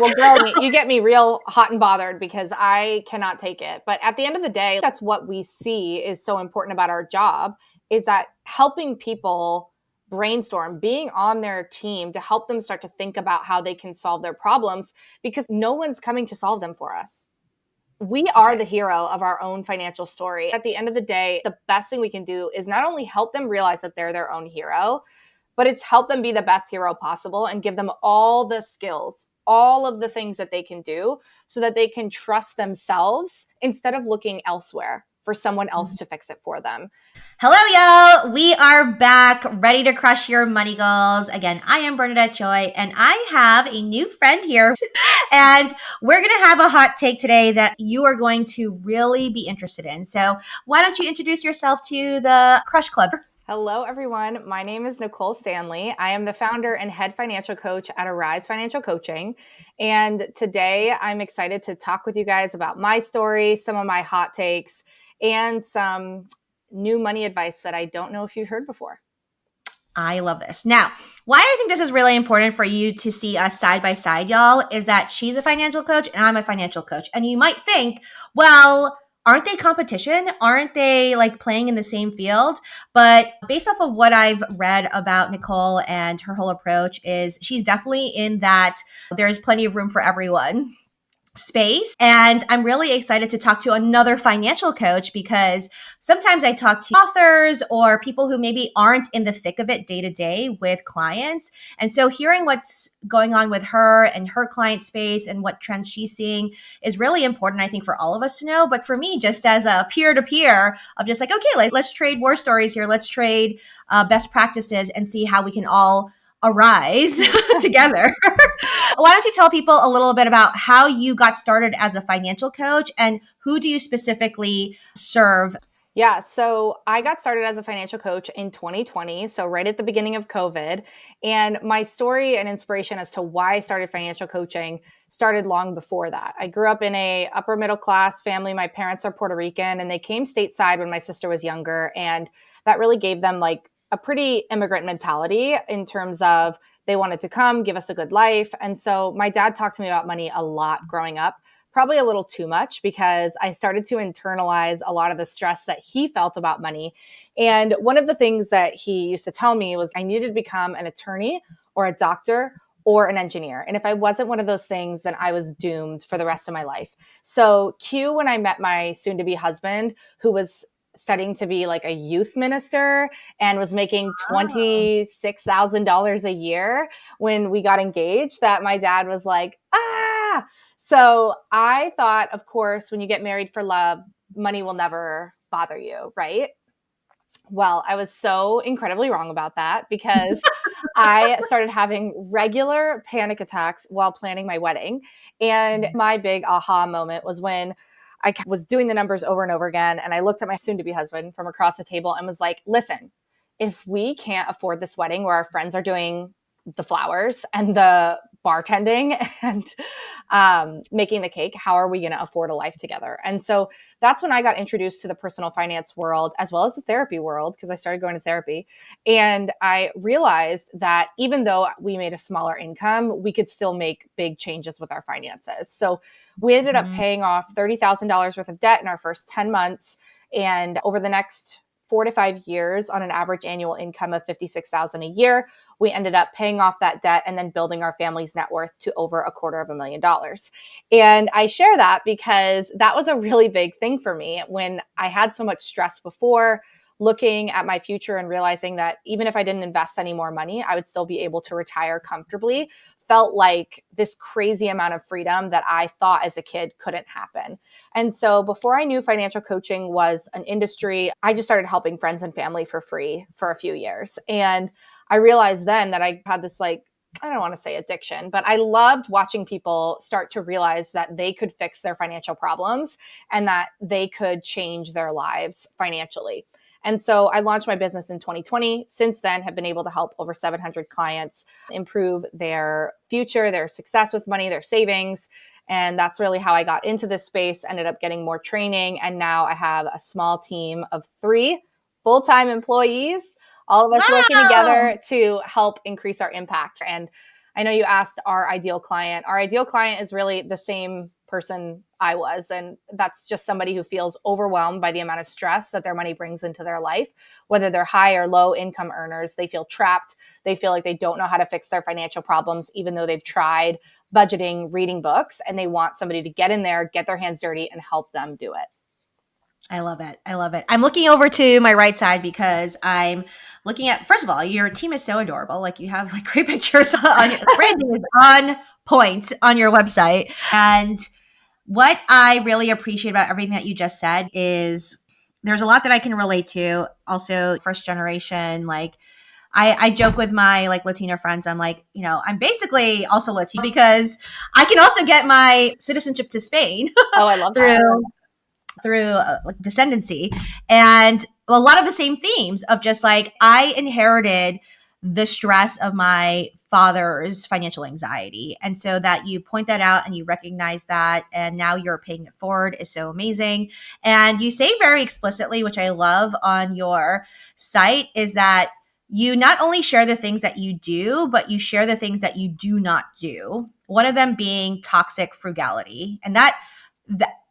Well, girl, you get me real hot and bothered because I cannot take it. But at the end of the day, that's what we see is so important about our job, is that helping people brainstorm, being on their team to help them start to think about how they can solve their problems, because no one's coming to solve them for us. We are the hero of our own financial story. At the end of the day, the best thing we can do is not only help them realize that they're their own hero, but it's help them be the best hero possible and give them all the skills, all of the things that they can do so that they can trust themselves instead of looking elsewhere for someone else to fix it for them. Hello, y'all. We are back, ready to crush your money goals. Again, I am Bernadette Choi, and I have a new friend here. And we're going to have a hot take today that you are going to really be interested in. So why don't you introduce yourself to the Crush Club? Hello, everyone. My name is Nicole Stanley. I am the founder and head financial coach at Arise Financial Coaching. And today I'm excited to talk with you guys about my story, some of my hot takes, and some new money advice that I don't know if you've heard before. I love this. Now, why I think this is really important for you to see us side by side, y'all, is that she's a financial coach and I'm a financial coach. And you might think, well, aren't they competition? Aren't they like playing in the same field? But based off of what I've read about Nicole and her whole approach is she's definitely in that there's plenty of room for everyone space. And I'm really excited to talk to another financial coach because sometimes I talk to authors or people who maybe aren't in the thick of it day to day with clients. And so hearing what's going on with her and her client space and what trends she's seeing is really important, I think, for all of us to know. But for me, just as a peer to peer of just like, okay, let's trade war stories here. Let's trade best practices and see how we can all arise together. Why don't you tell people a little bit about how you got started as a financial coach and who do you specifically serve? Yeah, so I got started as a financial coach in 2020, so right at the beginning of COVID. And my story and inspiration as to why I started financial coaching started long before that. I grew up in a upper middle class family. My parents are Puerto Rican and they came stateside when my sister was younger. And that really gave them like a pretty immigrant mentality in terms of they wanted to come, give us a good life. And so my dad talked to me about money a lot growing up, probably a little too much because I started to internalize a lot of the stress that he felt about money. And one of the things that he used to tell me was I needed to become an attorney or a doctor or an engineer. And if I wasn't one of those things, then I was doomed for the rest of my life. So cue when I met my soon to be husband, who was studying to be like a youth minister and was making $26,000 a year when we got engaged, that my dad was like, ah. So I thought, of course, when you get married for love, money will never bother you, right? Well, I was so incredibly wrong about that because I started having regular panic attacks while planning my wedding. And my big aha moment was when I was doing the numbers over and over again. And I looked at my soon to be husband from across the table and was like, listen, if we can't afford this wedding where our friends are doing the flowers and the bartending and making the cake, how are we going to afford a life together? And so that's when I got introduced to the personal finance world as well as the therapy world because I started going to therapy. And I realized that even though we made a smaller income, we could still make big changes with our finances. So we ended up paying off $30,000 worth of debt in our first 10 months. And over the next 4 to 5 years, on an average annual income of $56,000 a year, we ended up paying off that debt and then building our family's net worth to over $250,000. And I share that because that was a really big thing for me when I had so much stress before, looking at my future and realizing that even if I didn't invest any more money, I would still be able to retire comfortably, felt like this crazy amount of freedom that I thought as a kid couldn't happen. And so before I knew financial coaching was an industry, I just started helping friends and family for free for a few years. And I realized then that I had this like, I don't want to say addiction, but I loved watching people start to realize that they could fix their financial problems and that they could change their lives financially. And so I launched my business in 2020. Since then, have been able to help over 700 clients improve their future, their success with money, their savings. And that's really how I got into this space, ended up getting more training. And now I have a small team of 3 full-time employees, all of us working together to help increase our impact. And I know you asked our ideal client. Our ideal client is really the same person I was. And that's just somebody who feels overwhelmed by the amount of stress that their money brings into their life. Whether they're high or low income earners, they feel trapped. They feel like they don't know how to fix their financial problems, even though they've tried budgeting, reading books, and they want somebody to get in there, get their hands dirty, and help them do it. I love it. I love it. I'm looking over to my right side because I'm looking at, first of all, your team is so adorable. Like you have like great pictures on your branding is on point on your website. And what I really appreciate about everything that you just said is there's a lot that I can relate to. Also, first generation, like I joke with my like Latino friends. I'm like, I'm basically also Latino because I can also get my citizenship to Spain Oh, I love through that. like descendancy, and a lot of the same themes of just like I inherited the stress of my father's financial anxiety, and so that you point that out and you recognize that and now you're paying it forward is so amazing. And you say very explicitly, which I love on your site, is that you not only share the things that you do, but you share the things that you do not do, one of them being toxic frugality. And that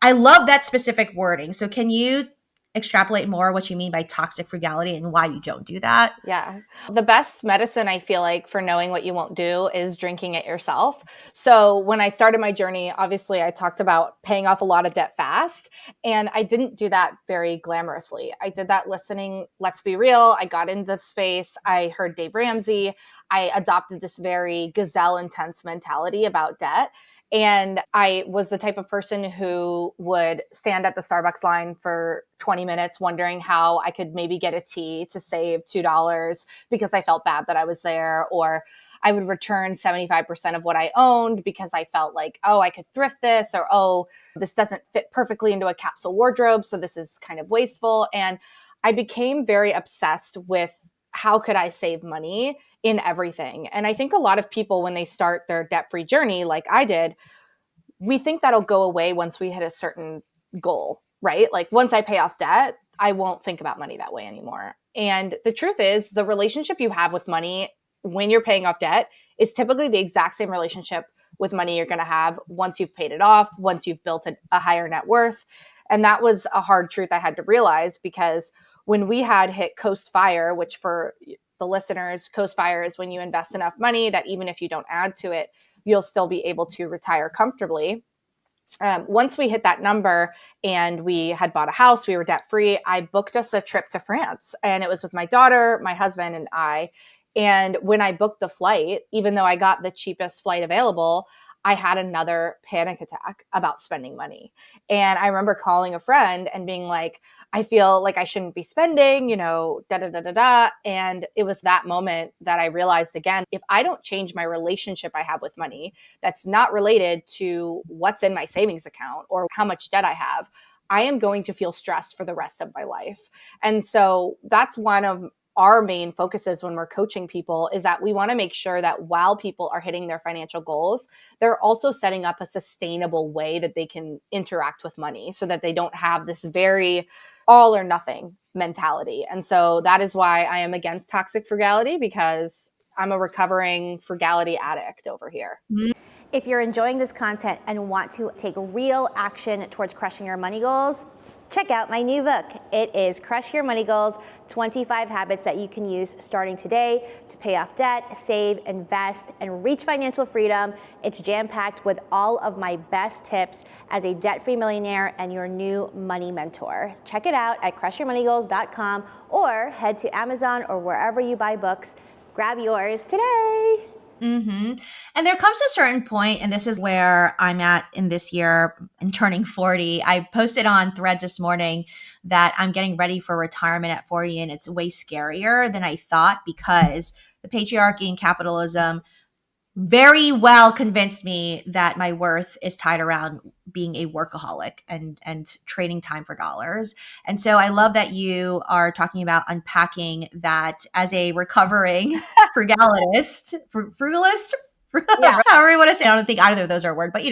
I love that specific wording. So can you extrapolate more what you mean by toxic frugality and why you don't do that? Yeah. The best medicine I feel like for knowing what you won't do is drinking it yourself. So when I started my journey, obviously I talked about paying off a lot of debt fast, and I didn't do that very glamorously. I did that listening, let's be real. I got into the space. I heard Dave Ramsey. I adopted this very gazelle intense mentality about debt. And I was the type of person who would stand at the Starbucks line for 20 minutes wondering how I could maybe get a tea to save $2 because I felt bad that I was there. Or I would return 75% of what I owned because I felt like, oh, I could thrift this, or, oh, this doesn't fit perfectly into a capsule wardrobe, so this is kind of wasteful. And I became very obsessed with how could I save money in everything. And I think a lot of people, when they start their debt-free journey, like I did, we think that'll go away once we hit a certain goal, right? Like once I pay off debt, I won't think about money that way anymore. And the truth is, the relationship you have with money when you're paying off debt is typically the exact same relationship with money you're going to have once you've paid it off, once you've built a higher net worth. And that was a hard truth I had to realize, because when we had hit Coast Fire, which for the listeners, Coast Fire is when you invest enough money that even if you don't add to it, you'll still be able to retire comfortably. Once we hit that number and we had bought a house, we were debt free, I booked us a trip to France, and it was with my daughter, my husband, and I. And when I booked the flight, even though I got the cheapest flight available, I had another panic attack about spending money. And I remember calling a friend and being like, I feel like I shouldn't be spending, da da da da da. And it was that moment that I realized, again, if I don't change my relationship I have with money, that's not related to what's in my savings account or how much debt I have, I am going to feel stressed for the rest of my life. And so that's one of our main focuses when we're coaching people, is that we want to make sure that while people are hitting their financial goals, they're also setting up a sustainable way that they can interact with money so that they don't have this very all or nothing mentality. And so that is why I am against toxic frugality, because I'm a recovering frugality addict over here. If you're enjoying this content and want to take real action towards crushing your money goals, check out my new book. It is Crush Your Money Goals, 25 habits that you can use starting today to pay off debt, save, invest, and reach financial freedom. It's jam-packed with all of my best tips as a debt-free millionaire and your new money mentor. Check it out at crushyourmoneygoals.com or head to Amazon or wherever you buy books. Grab yours today. Mm-hmm. And there comes a certain point, and this is where I'm at in this year and turning 40. I posted on Threads this morning that I'm getting ready for retirement at 40, and it's way scarier than I thought, because the patriarchy and capitalism very well convinced me that my worth is tied around being a workaholic and trading time for dollars. And so I love that you are talking about unpacking that as a recovering frugalist, frugalist, Yeah. however you want to say. I don't think either of those are a word, but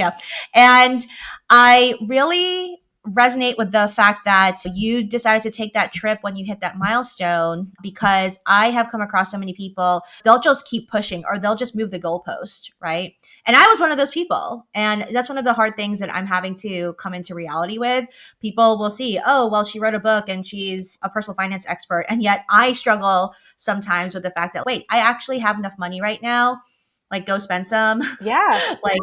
and I really resonate with the fact that you decided to take that trip when you hit that milestone, because I have come across so many people, they'll just keep pushing or they'll just move the goalpost, right? And I was one of those people. And that's one of the hard things that I'm having to come into reality with. People will see, oh, well, she wrote a book and she's a personal finance expert. And yet I struggle sometimes with the fact that, wait, I actually have enough money right now. Like, go spend some. Yeah. Like,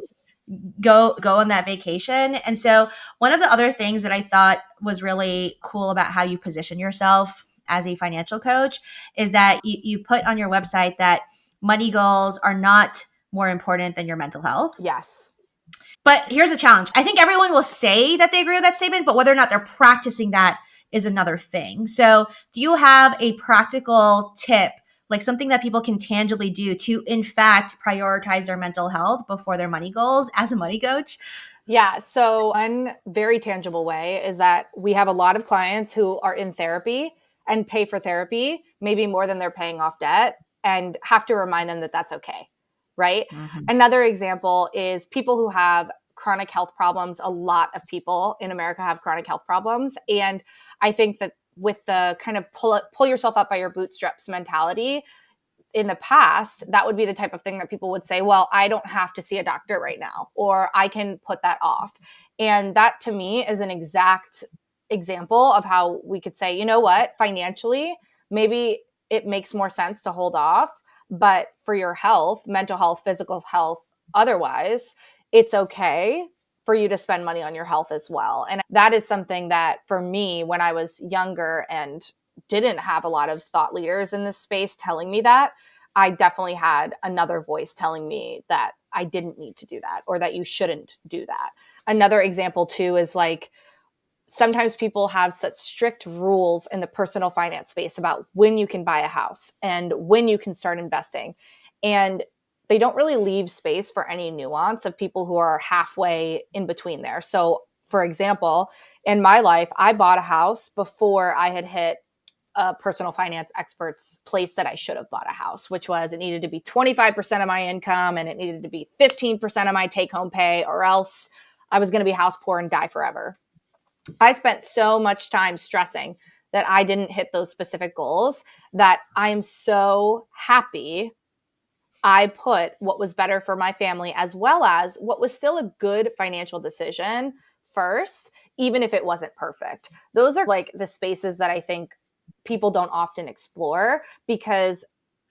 go on that vacation. And so one of the other things that I thought was really cool about how you position yourself as a financial coach is that you put on your website that money goals are not more important than your mental health. Yes. But here's a challenge. I think everyone will say that they agree with that statement, but whether or not they're practicing that is another thing. So, do you have a practical tip, like something that people can tangibly do to, in fact, prioritize their mental health before their money goals as a money coach? Yeah. So, one very tangible way is that we have a lot of clients who are in therapy and pay for therapy, maybe more than they're paying off debt, and have to remind them that that's okay. Right. Mm-hmm. Another example is people who have chronic health problems. A lot of people in America have chronic health problems. And I think that with the kind of pull yourself up by your bootstraps mentality, in the past, that would be the type of thing that people would say, well, I don't have to see a doctor right now, or I can put that off. And that to me is an exact example of how we could say, you know what, financially, maybe it makes more sense to hold off, but for your health, mental health, physical health, otherwise, it's okay for you to spend money on your health as well. And that is something that for me, when I was younger and didn't have a lot of thought leaders in this space telling me that, I definitely had another voice telling me that I didn't need to do that or that you shouldn't do that. Another example too is like sometimes people have such strict rules in the personal finance space about when you can buy a house and when you can start investing. And they don't really leave space for any nuance of people who are halfway in between there. So, for example, in my life, I bought a house before I had hit a personal finance expert's place that I should have bought a house, which was it needed to be 25% of my income and it needed to be 15% of my take home pay, or else I was going to be house poor and die forever. I spent so much time stressing that I didn't hit those specific goals that I am so happy I put what was better for my family as well as what was still a good financial decision first, even if it wasn't perfect. Those are like the spaces that I think people don't often explore because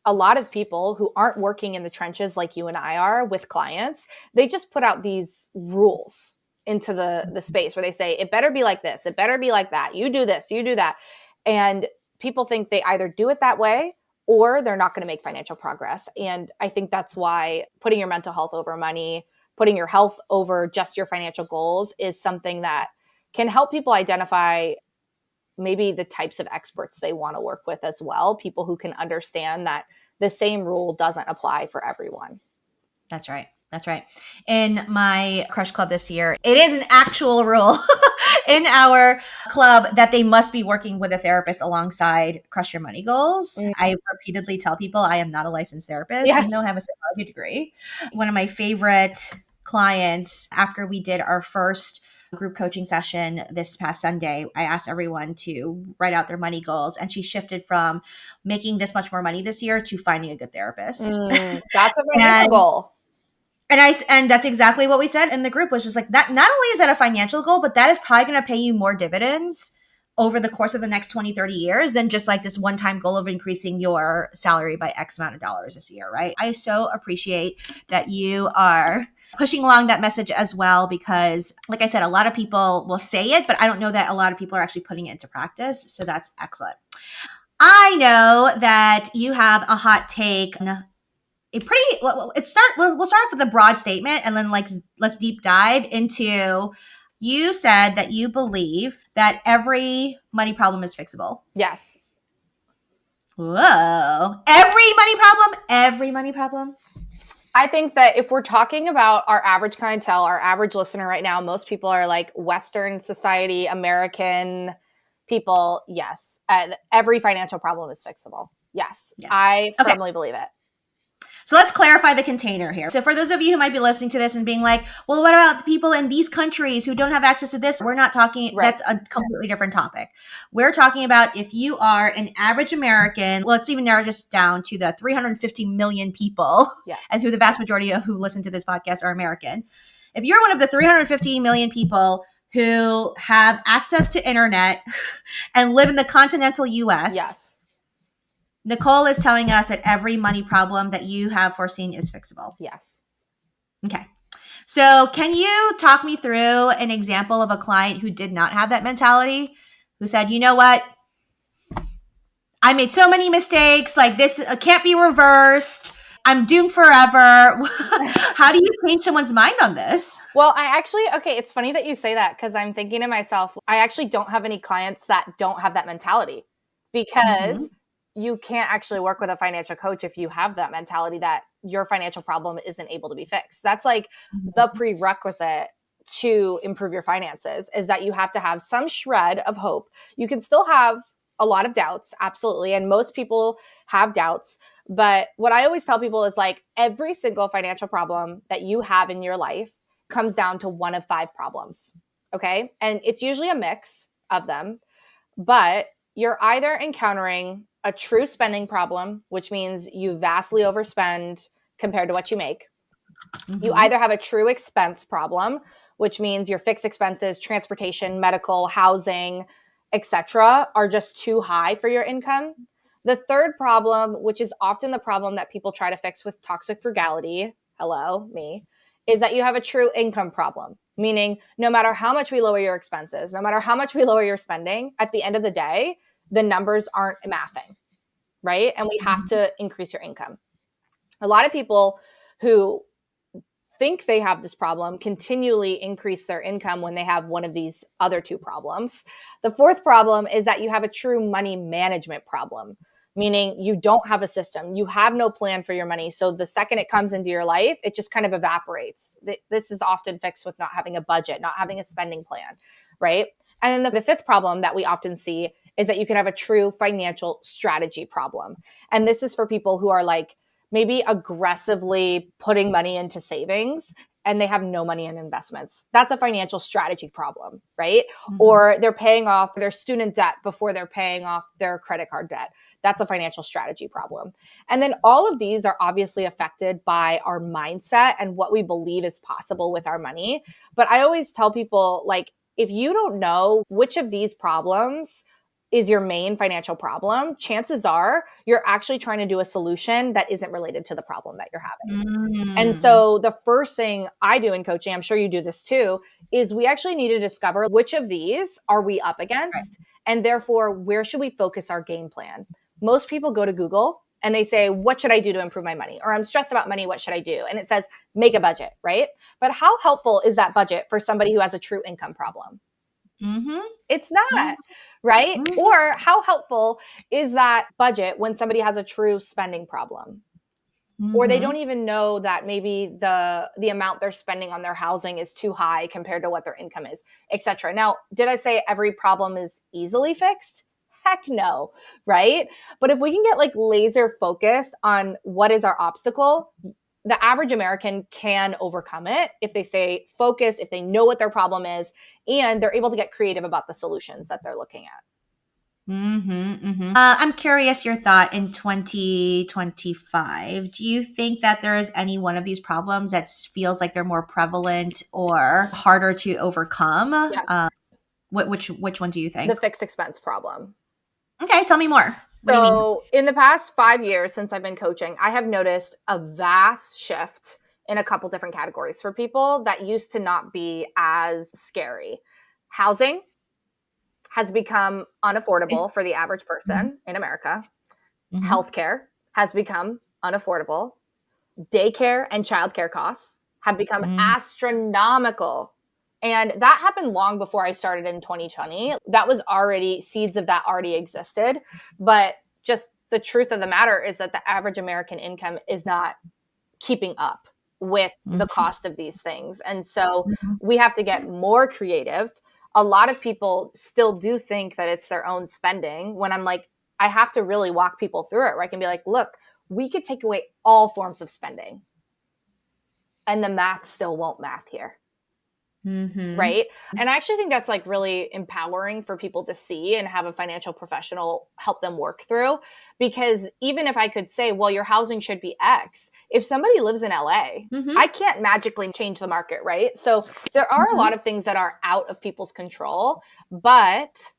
a lot of people who aren't working in the trenches like you and I are with clients, they just put out these rules into the space where they say, it better be like this, it better be like that, you do this, you do that. And people think they either do it that way or they're not going to make financial progress. And I think that's why putting your mental health over money, putting your health over just your financial goals is something that can help people identify maybe the types of experts they want to work with as well. People who can understand that the same rule doesn't apply for everyone. That's right. That's right. In my crush club this year, it is an actual rule in our club that they must be working with a therapist alongside Crush Your Money Goals. Mm. I repeatedly tell people I am not a licensed therapist, even though Yes. I have a psychology degree. One of my favorite clients, after we did our first group coaching session this past Sunday, I asked everyone to write out their money goals, and she shifted from making this much more money this year to finding a good therapist. That's a financial And goal. and that's exactly what we said in the group, was just like, that not only is that a financial goal, but that is probably going to pay you more dividends over the course of the next 20, 30 years than just like this one-time goal of increasing your salary by X amount of dollars this year, right? I so appreciate that you are pushing along that message as well, because like I said, a lot of people will say it, but I don't know that a lot of people are actually putting it into practice. So that's excellent. I know that you have a hot take, a pretty we'll start off with a broad statement and then like let's deep dive into, you said that you believe that every money problem is fixable. Yes. Whoa. Every money problem. I think that if we're talking about our average clientele, our average listener right now, most people are like Western society, American people. Yes. Every financial problem is fixable. Yes. Yes. I Okay. firmly believe it. So let's clarify the container here. So for those of you who might be listening to this and being like, well, what about the people in these countries who don't have access to this? We're not talking, Right. that's a completely different topic. We're talking about if you are an average American, let's even narrow this down to the 350 million people, Yeah. and who the vast majority of who listen to this podcast are American. If you're one of the 350 million people who have access to internet and live in the continental US, Yes. Nicole is telling us that every money problem that you have foreseen is fixable. Yes. Okay. So, can you talk me through an example of a client who did not have that mentality, who said, you know what? I made so many mistakes. Like, this can't be reversed. I'm doomed forever. How do you change someone's mind on this? Well, okay, it's funny that you say that because I'm thinking to myself, I actually don't have any clients that don't have that mentality because you can't actually work with a financial coach if you have that mentality that your financial problem isn't able to be fixed. That's like the prerequisite to improve your finances is that you have to have some shred of hope. You can still have a lot of doubts, absolutely. And most people have doubts. But what I always tell people is like every single financial problem that you have in your life comes down to one of 5 problems. Okay. And it's usually a mix of them, but you're either encountering a true spending problem, which means you vastly overspend compared to what you make. You either have a true expense problem, which means your fixed expenses, transportation, medical, housing, etc., are just too high for your income. The third problem, which is often the problem that people try to fix with toxic frugality, hello, me, is that you have a true income problem, meaning no matter how much we lower your expenses, no matter how much we lower your spending, at the end of the day, the numbers aren't mathing, right? And we have to increase your income. A lot of people who think they have this problem continually increase their income when they have one of these other 2 problems. The fourth problem is that you have a true money management problem, meaning you don't have a system. You have no plan for your money. So the second it comes into your life, it just kind of evaporates. This is often fixed with not having a budget, not having a spending plan, right? And then the fifth problem that we often see is that you can have a true financial strategy problem. And this is for people who are like, maybe aggressively putting money into savings and they have no money in investments. That's a financial strategy problem, right? Or they're paying off their student debt before they're paying off their credit card debt. That's a financial strategy problem. And then all of these are obviously affected by our mindset and what we believe is possible with our money. But I always tell people, like, if you don't know which of these problems is your main financial problem, chances are you're actually trying to do a solution that isn't related to the problem that you're having. And so the first thing I do in coaching, I'm sure you do this too, is we actually need to discover which of these are we up against, and therefore where should we focus our game plan. Most people go to Google and they say, what should I do to improve my money? Or I'm stressed about money, what should I do? And it says, make a budget, right? But how helpful is that budget for somebody who has a true income problem? It's not, right? Or how helpful is that budget when somebody has a true spending problem? Or they don't even know that maybe the amount they're spending on their housing is too high compared to what their income is, etc. Now, did I say every problem is easily fixed? Heck no, right? But if we can get like laser focused on what is our obstacle, the average American can overcome it if they stay focused, if they know what their problem is, and they're able to get creative about the solutions that they're looking at. I'm curious your thought in 2025. Do you think that there is any one of these problems that feels like they're more prevalent or harder to overcome? Yes. Which one do you think? The fixed expense problem. Okay, tell me more. What do you mean? So in the past 5 years since I've been coaching, I have noticed a vast shift in a couple different categories for people that used to not be as scary. Housing has become unaffordable for the average person in America. Healthcare has become unaffordable. Daycare and childcare costs have become astronomical. And that happened long before I started in 2020. That was already, seeds of that already existed. But just the truth of the matter is that the average American income is not keeping up with the cost of these things. And so we have to get more creative. A lot of people still do think that it's their own spending when I'm like, I have to really walk people through it, where I can be like, look, we could take away all forms of spending and the math still won't math here. Mm-hmm. Right. And I actually think that's like really empowering for people to see and have a financial professional help them work through. Because even if I could say, well, your housing should be X, if somebody lives in LA, Mm-hmm. I can't magically change the market. Right. So there are a Mm-hmm. lot of things that are out of people's control, but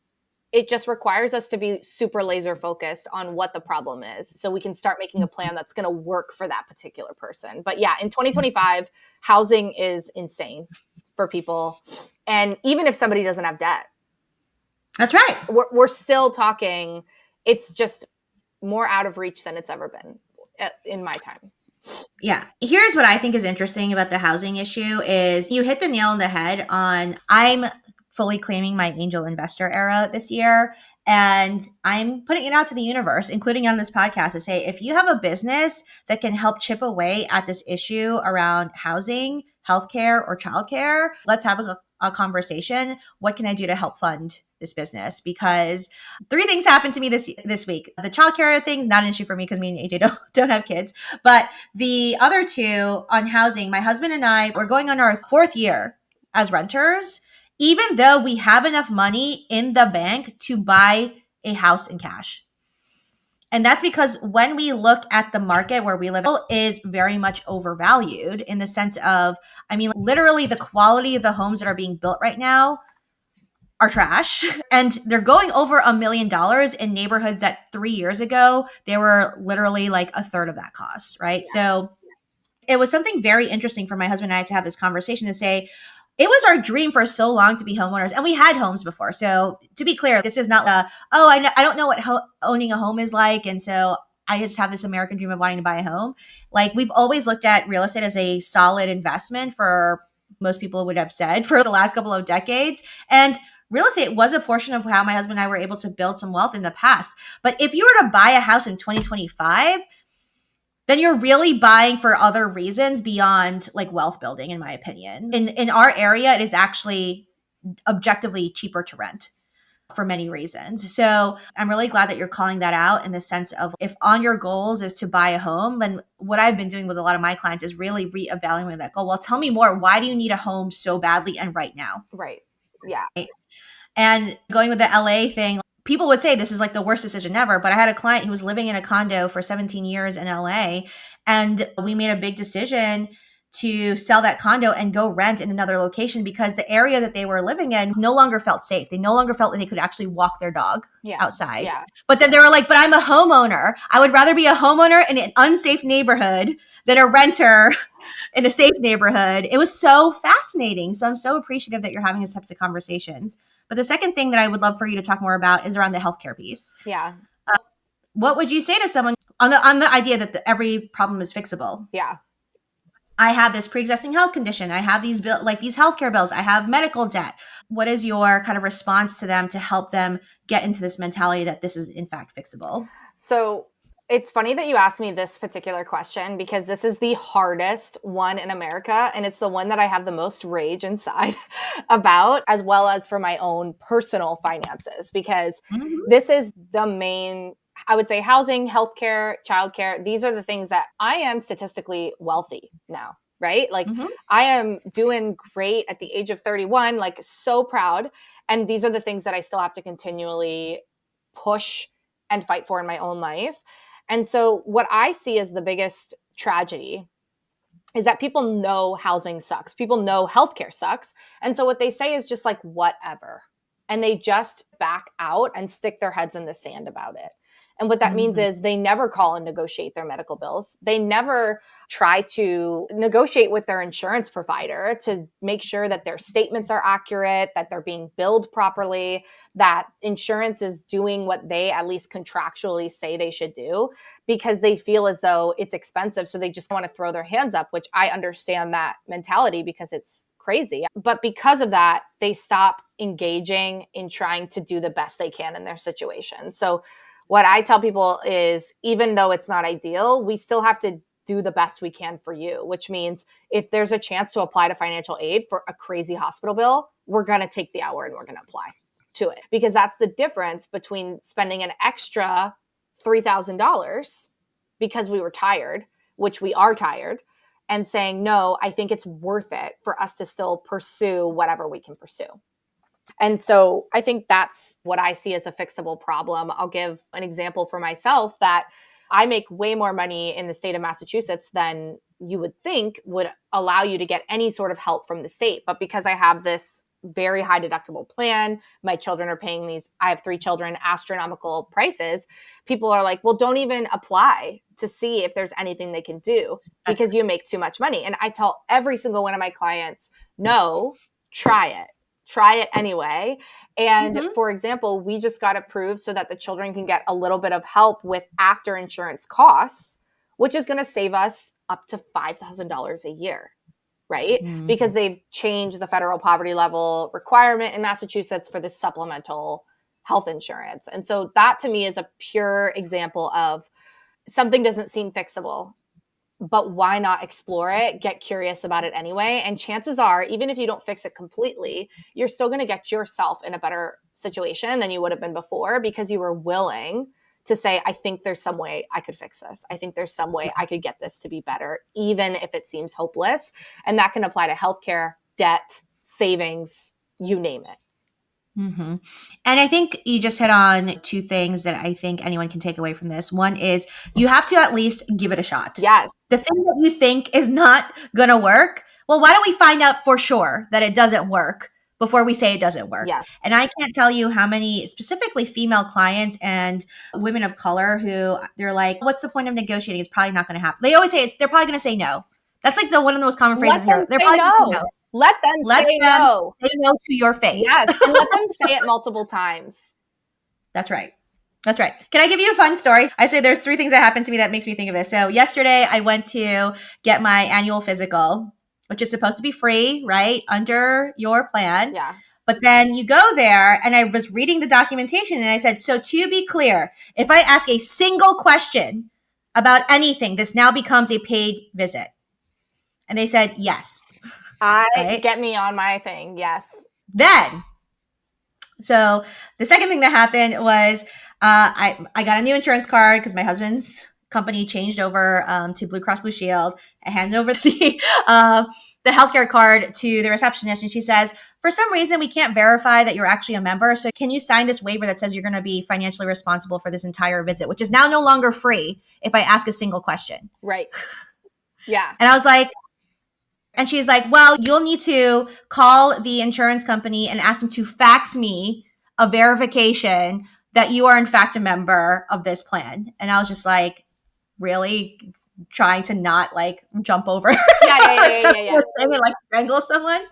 it just requires us to be super laser focused on what the problem is so we can start making a plan that's going to work for that particular person. But yeah, in 2025, housing is insane for people. And even if somebody doesn't have debt, That's right. we're still talking, it's just more out of reach than it's ever been in my time. Yeah. Here's what I think is interesting about the housing issue is you hit the nail on the head on I'm fully claiming my angel investor era this year. And I'm putting it out to the universe, including on this podcast, to say if you have a business that can help chip away at this issue around housing, healthcare, or childcare, let's have a conversation. What can I do to help fund this business? Because 3 things happened to me this week. The childcare thing's not an issue for me because me and AJ don't have kids. But the other 2 on housing, my husband and I, we're going on our 4th year as renters, even though we have enough money in the bank to buy a house in cash. And that's because when we look at the market where we live, it is very much overvalued in the sense of, I mean, literally the quality of the homes that are being built right now are trash. And they're going over $1 million in neighborhoods that 3 years ago, they were literally like a third of that cost, right? Yeah. So it was something very interesting for my husband and I to have this conversation to say, it was our dream for so long to be homeowners, and we had homes before. So to be clear, this is not I don't know what owning a home is like, and so I just have this American dream of wanting to buy a home. Like, we've always looked at real estate as a solid investment for most people would have said for the last couple of decades, and real estate was a portion of how my husband and I were able to build some wealth in the past. But if you were to buy a house in 2025, then you're really buying for other reasons beyond like wealth building, in my opinion. In our area, it is actually objectively cheaper to rent for many reasons. So I'm really glad that you're calling that out in the sense of if on your goals is to buy a home, then what I've been doing with a lot of my clients is really reevaluating that goal. Well, tell me more. Why do you need a home so badly and right now? Right. Yeah. And going with the LA thing, people would say this is like the worst decision ever, but I had a client who was living in a condo for 17 years in LA, and we made a big decision to sell that condo and go rent in another location because the area that they were living in no longer felt safe. They no longer felt like they could actually walk their dog outside. Yeah. But then they were like, but I'm a homeowner. I would rather be a homeowner in an unsafe neighborhood than a renter in a safe neighborhood. It was so fascinating. So I'm so appreciative that you're having these types of conversations. But the second thing that I would love for you to talk more about is around the healthcare piece. Yeah. What would you say to someone on the idea that every problem is fixable? Yeah. I have this pre-existing health condition. I have these these healthcare bills. I have medical debt. What is your kind of response to them to help them get into this mentality that this is in fact fixable? So it's funny that you asked me this particular question because this is the hardest one in America. And it's the one that I have the most rage inside about, as well as for my own personal finances, because this is the main, I would say, housing, healthcare, childcare. These are the things that I am statistically wealthy now, right? Like I am doing great at the age of 31, like so proud. And these are the things that I still have to continually push and fight for in my own life. And so what I see as the biggest tragedy is that people know housing sucks. People know healthcare sucks. And so what they say is just like, whatever. And they just back out and stick their heads in the sand about it. And what that means is they never call and negotiate their medical bills. They never try to negotiate with their insurance provider to make sure that their statements are accurate, that they're being billed properly, that insurance is doing what they at least contractually say they should do, because they feel as though it's expensive. So they just want to throw their hands up, which I understand that mentality because it's crazy. But because of that, they stop engaging in trying to do the best they can in their situation. So what I tell people is, even though it's not ideal, we still have to do the best we can for you, which means if there's a chance to apply to financial aid for a crazy hospital bill, we're going to take the hour and we're going to apply to it, because that's the difference between spending an extra $3,000 because we were tired, which we are tired, and saying, no, I think it's worth it for us to still pursue whatever we can pursue. And so I think that's what I see as a fixable problem. I'll give an example for myself that I make way more money in the state of Massachusetts than you would think would allow you to get any sort of help from the state. But because I have this very high deductible plan, my children are paying these, I have 3 children, astronomical prices. People are like, well, don't even apply to see if there's anything they can do because you make too much money. And I tell every single one of my clients, no, try it. Try it anyway. And for example, we just got approved so that the children can get a little bit of help with after insurance costs, which is going to save us up to $5,000 a year, right? Because they've changed the federal poverty level requirement in Massachusetts for this supplemental health insurance. And so that to me is a pure example of something doesn't seem fixable, but why not explore it, get curious about it anyway? And chances are, even if you don't fix it completely, you're still going to get yourself in a better situation than you would have been before because you were willing to say, I think there's some way I could fix this. I think there's some way I could get this to be better, even if it seems hopeless. And that can apply to healthcare, debt, savings, you name it. And I think you just hit on 2 things that I think anyone can take away from this. One is you have to at least give it a shot. Yes. The thing that you think is not going to work, well, why don't we find out for sure that it doesn't work before we say it doesn't work? Yes. And I can't tell you how many specifically female clients and women of color who they're like, what's the point of negotiating? It's probably not going to happen. They always say they're probably going to say no. That's like one of the most common phrases here. They're probably going to say no. Let them say no. Say no to your face. Yes, and let them say it multiple times. That's right. That's right. Can I give you a fun story? I say there's 3 things that happened to me that makes me think of this. So yesterday I went to get my annual physical, which is supposed to be free, right? Under your plan. Yeah. But then you go there and I was reading the documentation and I said, so to be clear, if I ask a single question about anything, this now becomes a paid visit. And they said, yes. Get me on my thing. Yes. Then, so the second thing that happened was I got a new insurance card because my husband's company changed over to Blue Cross Blue Shield. I handed over the healthcare card to the receptionist and she says, for some reason, we can't verify that you're actually a member. So can you sign this waiver that says you're going to be financially responsible for this entire visit, which is now no longer free if I ask a single question. Right. Yeah. And I was like, and she's like, well, you'll need to call the insurance company and ask them to fax me a verification that you are in fact a member of this plan. And I was just like, really trying to not like jump over yeah. And like strangle someone.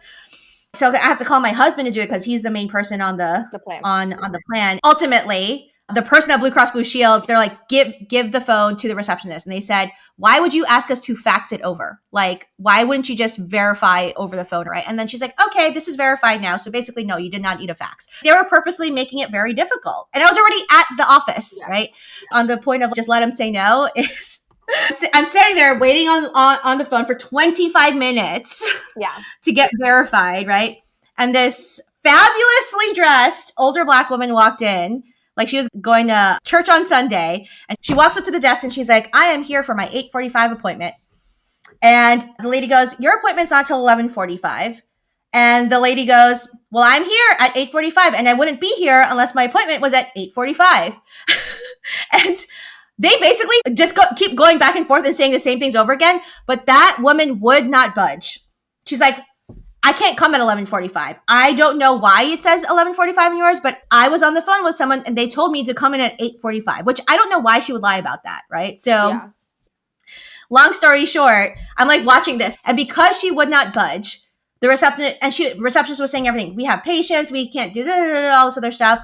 So I have to call my husband to do it because he's the main person on the plan. On the plan. Ultimately, the person at Blue Cross Blue Shield, they're like, give the phone to the receptionist. And they said, why would you ask us to fax it over? Like, why wouldn't you just verify over the phone, right? And then she's like, okay, this is verified now. So basically, no, you did not need a fax. They were purposely making it very difficult. And I was already at the office, right? On the point of just let them say no is I'm sitting there waiting on the phone for 25 minutes to get verified, right? And this fabulously dressed older Black woman walked in. Like she was going to church on Sunday and she walks up to the desk and she's like, I am here for my 8:45 appointment. And the lady goes, your appointment's not till 11:45. And the lady goes, well, I'm here at 8:45 and I wouldn't be here unless my appointment was at 8:45. And they basically just keep going back and forth and saying the same things over again. But that woman would not budge. She's like, I can't come at 11:45. I don't know why it says 11:45 in yours, but I was on the phone with someone and they told me to come in at 8:45, which I don't know why she would lie about that, right? So long story short, I'm like watching this. And because she would not budge, the receptionist was saying everything. We have patience. We can't do all this other stuff.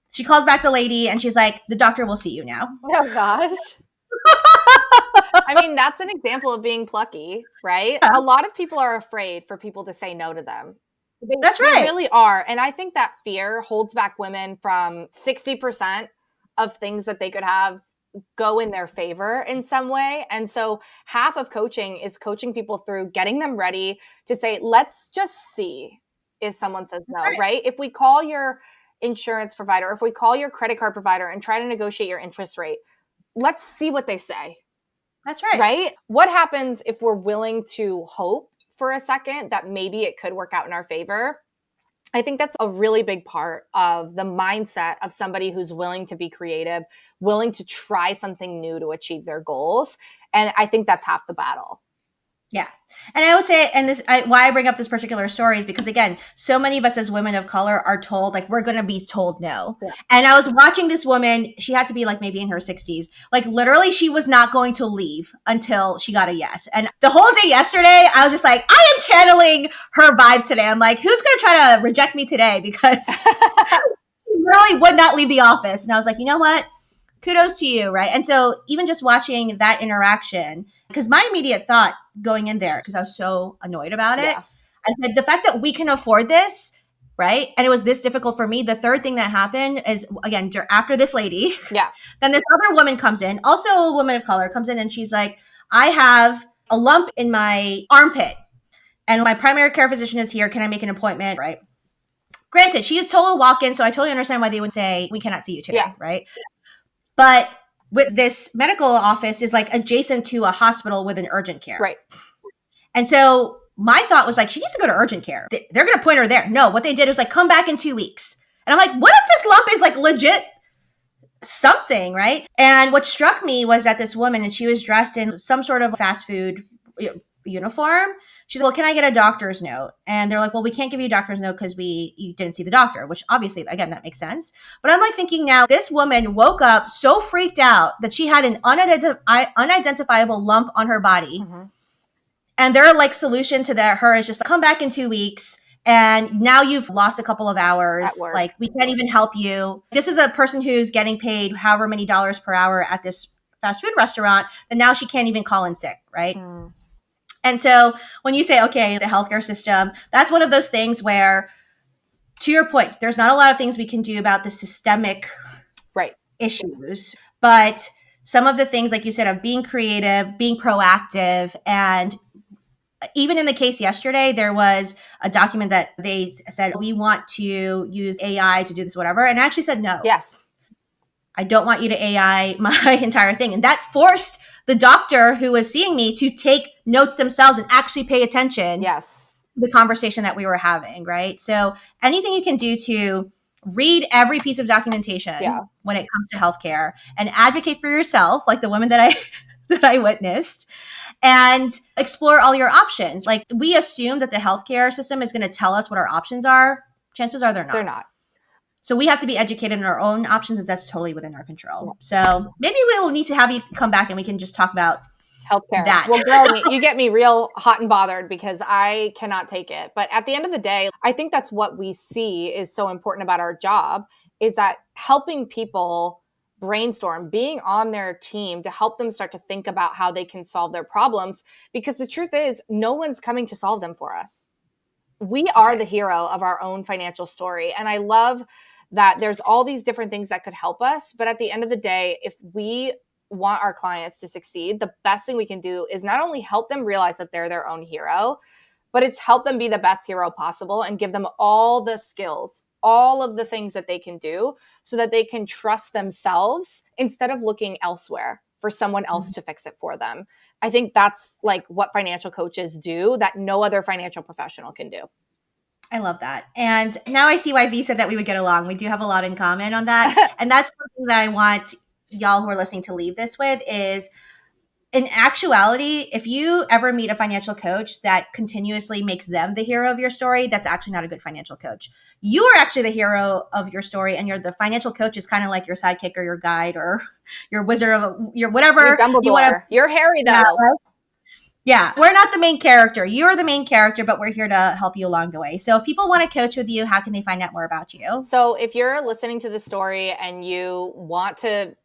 She calls back the lady and she's like, the doctor will see you now. Oh, gosh. I mean, that's an example of being plucky, right? A lot of people are afraid for people to say no to them. That's right. They really are. And I think that fear holds back women from 60% of things that they could have go in their favor in some way. And so half of coaching is coaching people through getting them ready to say, let's just see if someone says no, right? If we call your insurance provider, or if we call your credit card provider and try to negotiate your interest rate, let's see what they say. That's right. Right? What happens if we're willing to hope for a second that maybe it could work out in our favor? I think that's a really big part of the mindset of somebody who's willing to be creative, willing to try something new to achieve their goals. And I think that's half the battle. Yeah. And I would say, and why I bring up this particular story is because, again, so many of us as women of color are told, like, we're going to be told no. Yeah. And I was watching this woman, she had to be like maybe in her 60s. Like, literally, she was not going to leave until she got a yes. And the whole day yesterday, I was just like, I am channeling her vibes today. I'm like, who's going to try to reject me today? Because she really would not leave the office. And I was like, you know what? Kudos to you, right? And so even just watching that interaction, because my immediate thought going in there, because I was so annoyed about it, Yeah. I said, the fact that we can afford this, right? And it was this difficult for me. The third thing that happened is, again, after this lady, Yeah. then this other woman comes in, also a woman of color, comes in and she's like, I have a lump in my armpit and my primary care physician is here. Can I make an appointment? Right. Granted, she is total walk-in, so I totally understand why they would say, we cannot see you today, Yeah. right? But with this medical office is like adjacent to a hospital with an urgent care. Right. And so my thought was like, she needs to go to urgent care. They're going to point her there. No, what they did was like, come back in 2 weeks. And I'm like, what if this lump is like legit something, right? And what struck me was that this woman, and she was dressed in some sort of fast food uniform. She's like, well, can I get a doctor's note? And they're like, well, we can't give you a doctor's note because you didn't see the doctor, which obviously, again, that makes sense. But I'm like thinking now, this woman woke up so freaked out that she had an unidentifiable lump on her body. Mm-hmm. And their like solution to her is just like, come back in 2 weeks. And now you've lost a couple of hours. Like, we can't even help you. This is a person who's getting paid however many dollars per hour at this fast food restaurant. And now she can't even call in sick, right? Mm. And so when you say, okay, the healthcare system, that's one of those things where, to your point, there's not a lot of things we can do about the systemic issues. But some of the things, like you said, of being creative, being proactive, and even in the case yesterday, there was a document that they said, we want to use AI to do this, whatever. And I actually said, no. Yes. I don't want you to AI my entire thing. And that forced the doctor who was seeing me to take notes themselves and actually pay attention to the conversation that we were having, right? So anything you can do to read every piece of documentation when it comes to healthcare and advocate for yourself, like the woman that I witnessed, and explore all your options. Like, we assume that the healthcare system is going to tell us what our options are. Chances are they're not. They're not. So we have to be educated in our own options, and that's totally within our control. So maybe we will need to have you come back and we can just talk about healthcare. That. Well, girl, you get me real hot and bothered because I cannot take it. But at the end of the day, I think that's what we see is so important about our job, is that helping people brainstorm, being on their team to help them start to think about how they can solve their problems. Because the truth is, no one's coming to solve them for us. We are the hero of our own financial story. And I love that there's all these different things that could help us. But at the end of the day, if we want our clients to succeed, the best thing we can do is not only help them realize that they're their own hero, but it's help them be the best hero possible and give them all the skills, all of the things that they can do so that they can trust themselves instead of looking elsewhere for someone else to fix it for them. I think that's like what financial coaches do that no other financial professional can do. I love that. And now I see why V said that we would get along. We do have a lot in common on that. And that's something that I want y'all who are listening to leave this with is, in actuality, if you ever meet a financial coach that continuously makes them the hero of your story, that's actually not a good financial coach. You are actually the hero of your story, and the financial coach is kind of like your sidekick or your guide or your wizard of your whatever. You're Dumbledore. You're Harry, though. Yeah, we're not the main character. You're the main character, but we're here to help you along the way. So if people want to coach with you, how can they find out more about you? So if you're listening to the story and you want to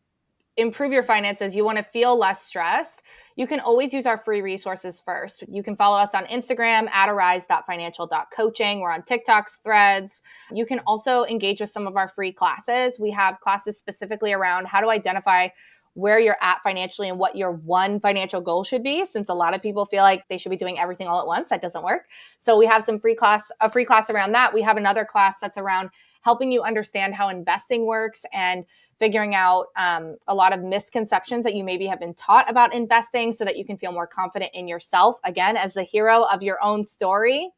improve your finances, you want to feel less stressed, you can always use our free resources first. You can follow us on Instagram at arise.financial.coaching. We're on TikTok's Threads. You can also engage with some of our free classes. We have classes specifically around how to identify where you're at financially and what your one financial goal should be, since a lot of people feel like they should be doing everything all at once. That doesn't work. So we have a free class around that. We have another class that's around helping you understand how investing works and figuring out a lot of misconceptions that you maybe have been taught about investing so that you can feel more confident in yourself, again, as the hero of your own story.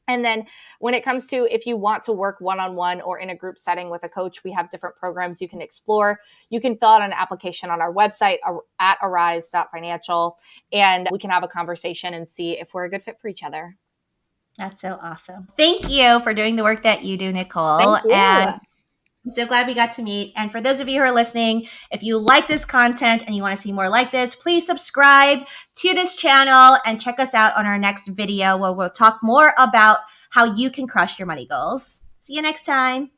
And then when it comes to if you want to work one-on-one or in a group setting with a coach, we have different programs you can explore. You can fill out an application on our website at arise.financial, and we can have a conversation and see if we're a good fit for each other. That's so awesome. Thank you for doing the work that you do, Nicole. Thank you. And I'm so glad we got to meet. And for those of you who are listening, if you like this content and you want to see more like this, please subscribe to this channel and check us out on our next video where we'll talk more about how you can crush your money goals. See you next time.